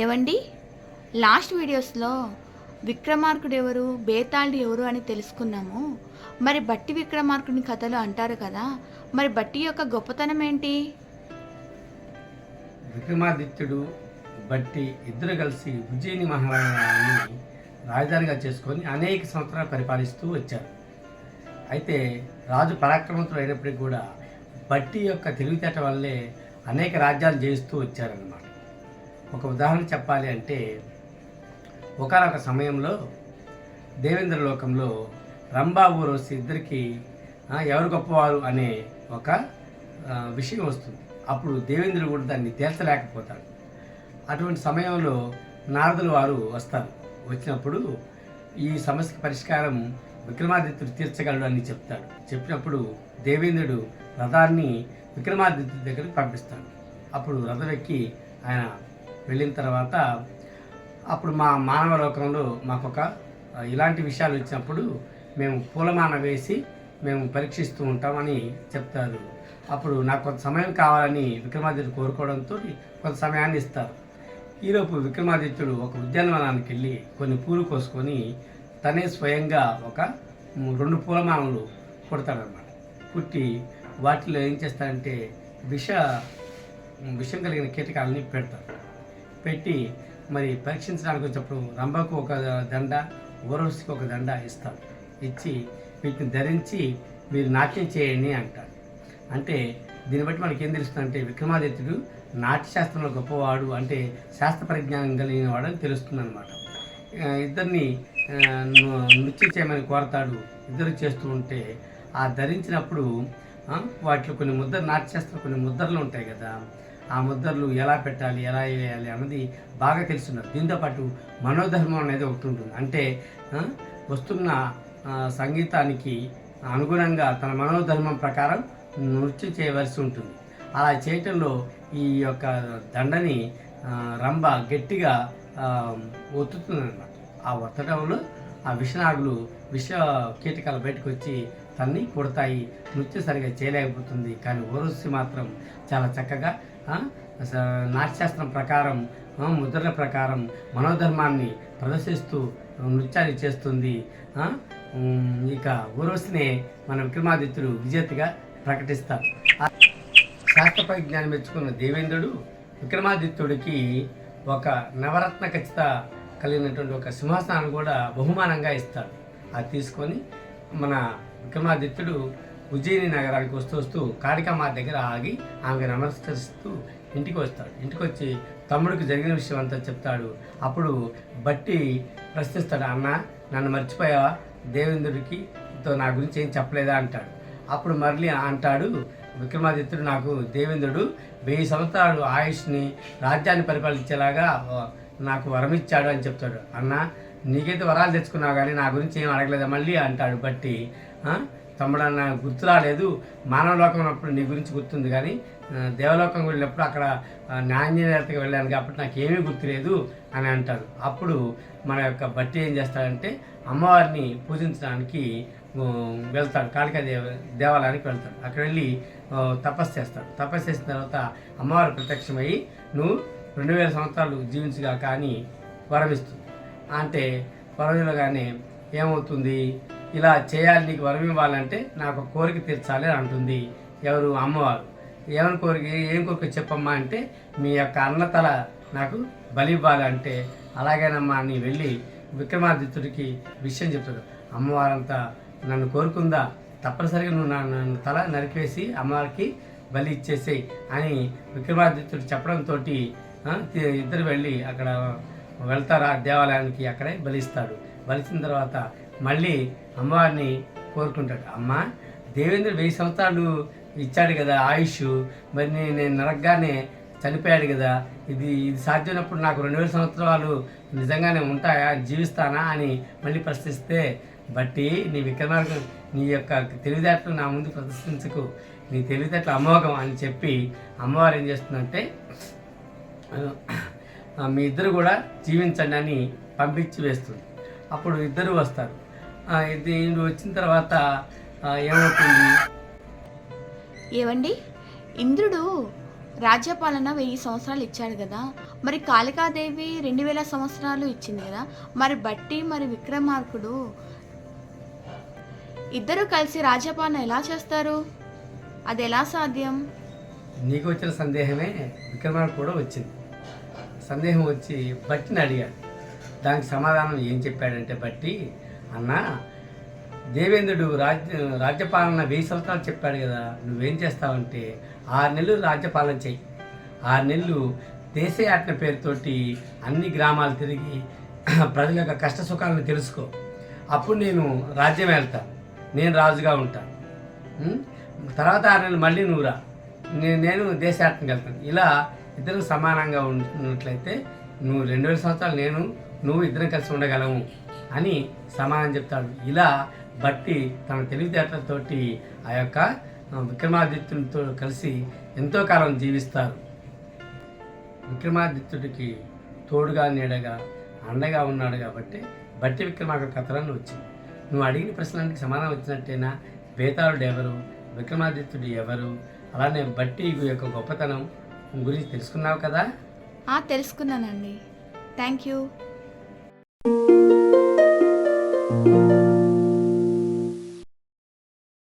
ఏవండి, లాస్ట్ వీడియోస్లో విక్రమార్కుడు ఎవరు, బేతాళుడు ఎవరు అని తెలుసుకున్నాము. మరి బట్టి విక్రమార్కుని కథలు అంటారు కదా, మరి బట్టి యొక్క గొప్పతనం ఏంటి? విక్రమాదిత్యుడు బట్టి ఇద్దరు కలిసి ఉజ్జయిని మహారాజాన్ని రాజధానిగా చేసుకొని అనేక సంవత్సరాలు పరిపాలిస్తూ వచ్చారు. అయితే రాజు పరాక్రమవంతుడు అయినప్పటికీ కూడా బట్టి యొక్క తెలివితేట వల్లే అనేక రాజ్యాలు జయిస్తూ వచ్చారన్నమాట. ఒక ఉదాహరణ చెప్పాలి అంటే, ఒకానొక సమయంలో దేవేంద్ర లోకంలో రంభా ఊర్వశి ఇద్దరికి ఎవరు గొప్పవారు అనే ఒక విషయం వస్తుంది. అప్పుడు దేవేంద్రుడు కూడా దాన్ని తేల్చలేకపోతాడు. అటువంటి సమయంలో నారదులు వారు వస్తారు. వచ్చినప్పుడు ఈ సమస్యకి పరిష్కారం విక్రమాదిత్యుడు తీర్చగలడు అని చెప్తాడు. చెప్పినప్పుడు దేవేంద్రుడు రథాన్ని విక్రమాదిత్యుడి దగ్గరికి పంపిస్తాడు. అప్పుడు రథం ఎక్కి ఆయన వెళ్ళిన తర్వాత అప్పుడు మా మానవ లోకంలో మాకొక ఇలాంటి విషయాలు వచ్చినప్పుడు మేము పూలమాల వేసి మేము పరీక్షిస్తూ ఉంటామని చెప్తారు. అప్పుడు నాకు కొంత సమయం కావాలని విక్రమాదిత్యుడు కోరుకోవడంతో కొంత సమయాన్ని ఇస్తారు. ఈలోపు విక్రమాదిత్యుడు ఒక ఉద్యానవనానికి వెళ్ళి కొన్ని పూలు కోసుకొని తనే స్వయంగా ఒక 2 పూలమాలలు కుడతాడనమాట. కుట్టి వాటిలో ఏం చేస్తారంటే విషం కలిగిన కీటకాలని పెడతారు. పెట్టి మరి పరీక్షించడానికి వచ్చినప్పుడు రంభకు ఒక దండ, ఊర్వశికి ఒక దండ ఇస్తారు. ఇచ్చి వీటిని ధరించి మీరు నాట్యం చేయండి అంటారు. అంటే దీన్ని బట్టి మనకి ఏం తెలుస్తుందంటే విక్రమాదిత్యుడు నాట్యశాస్త్రంలో గొప్పవాడు, అంటే శాస్త్ర పరిజ్ఞానం కలిగిన వాడు అని తెలుస్తుంది అనమాట. ఇద్దరిని నృత్యం చేయమని కోరతాడు. ఇద్దరు చేస్తూ ఉంటే ఆ ధరించినప్పుడు వాటిలో కొన్ని నాట్యశాస్త్రం కొన్ని ముద్రలు ఉంటాయి కదా, ఆ ముద్రలు ఎలా పెట్టాలి, ఎలా వేయాలి అన్నది బాగా తెలుస్తున్నారు. దీంతోపాటు మనోధర్మం అనేది ఒకటి ఉంటుంది. అంటే వస్తున్న సంగీతానికి అనుగుణంగా తన మనోధర్మం ప్రకారం నృత్యం చేయవలసి ఉంటుంది. అలా చేయటంలో ఈ యొక్క దండని రంభ గట్టిగా ఒత్తుతుందన్నమాట. ఆ ఒత్తడంలో ఆ విషనాగులు విష కీటకాలు బయటకు వచ్చి తన్ని కొడతాయి. నృత్యం సరిగా చేయలేకపోతుంది. కానీ ఊర్వశి మాత్రం చాలా చక్కగా నాట్యశాస్త్రం ప్రకారం ముద్రల ప్రకారం మనోధర్మాన్ని ప్రదర్శిస్తూ నృత్యాన్ని చేస్తుంది. ఇక ఊర్వశినే మన విక్రమాదిత్యుడు విజేతగా ప్రకటిస్తారు. శాస్త్ర పరిజ్ఞానం మెచ్చుకున్న దేవేంద్రుడు విక్రమాదిత్యుడికి ఒక నవరత్న ఖచ్చిత కలిగినటువంటి ఒక సింహాసనాన్ని కూడా బహుమానంగా ఇస్తాడు. అది తీసుకొని మన విక్రమాదిత్యుడు ఉజ్జయిని నగరానికి వస్తూ కాళికామాత దగ్గర ఆగి ఆమెకు నమస్కరిస్తూ ఇంటికి వస్తాడు. ఇంటికి వచ్చి తమ్ముడికి జరిగిన విషయం అంతా చెప్తాడు. అప్పుడు బట్టి ప్రశ్నిస్తాడు, అన్న నన్ను మర్చిపోయావా, దేవేంద్రుడికి నా గురించి ఏం చెప్పలేదా అంటాడు. అప్పుడు మళ్ళీ అంటాడు విక్రమాదిత్యుడు, నాకు దేవేంద్రుడు 1000 సంవత్సరాలు ఆయుష్ని రాజ్యాన్ని పరిపాలించేలాగా నాకు వరం ఇచ్చాడు అని చెప్తాడు. అన్న నీకైతే వరాలు తెచ్చుకున్నావు కానీ నా గురించి ఏం అడగలేదా మళ్ళీ అంటాడు బట్టి. తమ్ముడు అన్న గుర్తు రాలేదు, మానవ లోకం ఉన్నప్పుడు నీ గురించి గుర్తుంది కానీ దేవలోకం వెళ్ళినప్పుడు అక్కడ న్యాయనేతగా వెళ్ళాను కాబట్టి నాకు ఏమీ గుర్తులేదు అని అంటాడు. అప్పుడు మన యొక్క బట్టి ఏం చేస్తాడంటే అమ్మవారిని పూజించడానికి వెళ్తాడు. కాళికా దేవాలయానికి వెళ్తాడు. అక్కడ వెళ్ళి తపస్సు చేస్తాడు. తపస్సు చేసిన తర్వాత అమ్మవారు ప్రత్యక్షమయ్యి నువ్వు 2000 సంవత్సరాలు జీవించగా కానీ వరమిస్తుంది. అంటే వరం ఇవ్వగానే ఏమవుతుంది, ఇలా చేయాలి, నీకు వరం ఇవ్వాలంటే నాకు కోరిక తీర్చాలి అని అంటుంది. ఎవరు? అమ్మవారు. ఏం కోరిక చెప్పమ్మా అంటే మీ యొక్క అన్నతల నాకు బలి ఇవ్వాలి అంటే అలాగేనమ్మా అని వెళ్ళి విక్రమాదిత్యుడికి విషయం చెప్తాడు. అమ్మవారంతా నన్ను కోరుకుందా, తప్పనిసరిగా నువ్వు నన్ను తల నరికేసి అమ్మవారికి బలి ఇచ్చేసేయి అని విక్రమాదిత్యుడు చెప్పడంతో ఇద్దరు వెళ్ళి అక్కడ వెళ్తారు ఆ దేవాలయానికి. అక్కడే బలిస్తాడు. బలిచిన తర్వాత మళ్ళీ అమ్మవారిని కోరుకుంటాడు. అమ్మ, దేవేంద్రుడు 1000 సంవత్సరాలు ఇచ్చాడు కదా ఆయుష్, మరి నేను నరకగానే చనిపోయాడు కదా, ఇది సాధ్యమైనప్పుడు నాకు 2000 సంవత్సరాలు నిజంగానే ఉంటాయా, జీవిస్తానా అని మళ్ళీ ప్రశ్నిస్తే బట్టి నీ విక్రమార్కుడు నీ యొక్క తెలివితేటలు నా ముందు ప్రదర్శించకు, నీ తెలివితేటలు అమోఘం అని చెప్పి అమ్మవారు ఏం చేస్తుందంటే మీ ఇద్దరు కూడా జీవించండి అని పంపించి వేస్తుంది. అప్పుడు ఇద్దరు వస్తారు. ఇది వచ్చిన తర్వాత ఏమవుతుంది, ఏవండి, ఇంద్రుడు రాజ్యపాలన 1000 సంవత్సరాలు ఇచ్చాడు కదా, మరి కాళికాదేవి 2000 సంవత్సరాలు ఇచ్చింది కదా, మరి బట్టి మరి విక్రమార్కుడు ఇద్దరు కలిసి రాజ్యపాలన ఎలా చేస్తారు? అది ఎలా సాధ్యం? నీకు వచ్చిన సందేహమే విక్రమార్కుడు కూడా వచ్చింది. సందేహం వచ్చి బట్టిని అడిగాడు. దానికి సమాధానం ఏం చెప్పాడంటే బట్టి, అన్న దేవేంద్రుడు రాజ్యపాలన 1000 సంవత్సరాలు చెప్పాడు కదా, నువ్వేం చేస్తావంటే 6 నెలలు రాజ్యపాలన చెయ్యి. 6 నెలలు దేశయాత్ర పేరుతోటి అన్ని గ్రామాలు తిరిగి ప్రజల యొక్క కష్ట సుఖాలను తెలుసుకో. అప్పుడు నేను రాజ్యం వెళ్తాను, నేను రాజుగా ఉంటాను. తర్వాత 6 నెలలు మళ్ళీ నువ్వు రా, నేను దేశయాత్రకు వెళ్తాను. ఇలా ఇద్దరు సమానంగా ఉన్నట్లయితే నువ్వు 2000 సంవత్సరాలు నువ్వు ఇద్దరం కలిసి ఉండగలము అని సమానం చెప్తాడు. ఇలా బట్టి తన తెలివితేటలతోటి ఆ యొక్క విక్రమాదిత్యునితో కలిసి ఎంతో కాలం జీవిస్తారు. విక్రమాదిత్యుడికి తోడుగా నీడగా అండగా ఉన్నాడు కాబట్టి బట్టి విక్రమార్కుడి కథలను వచ్చింది. నువ్వు అడిగిన ప్రశ్నలకి సమాధానం వచ్చినట్టేనా? బేతాళుడు ఎవరు, విక్రమాదిత్యుడు ఎవరు, అలానే బట్టి యొక్క గొప్పతనం గురించి తెలుసుకున్నావు కదా? తెలుసుకున్నానండి. Thank you.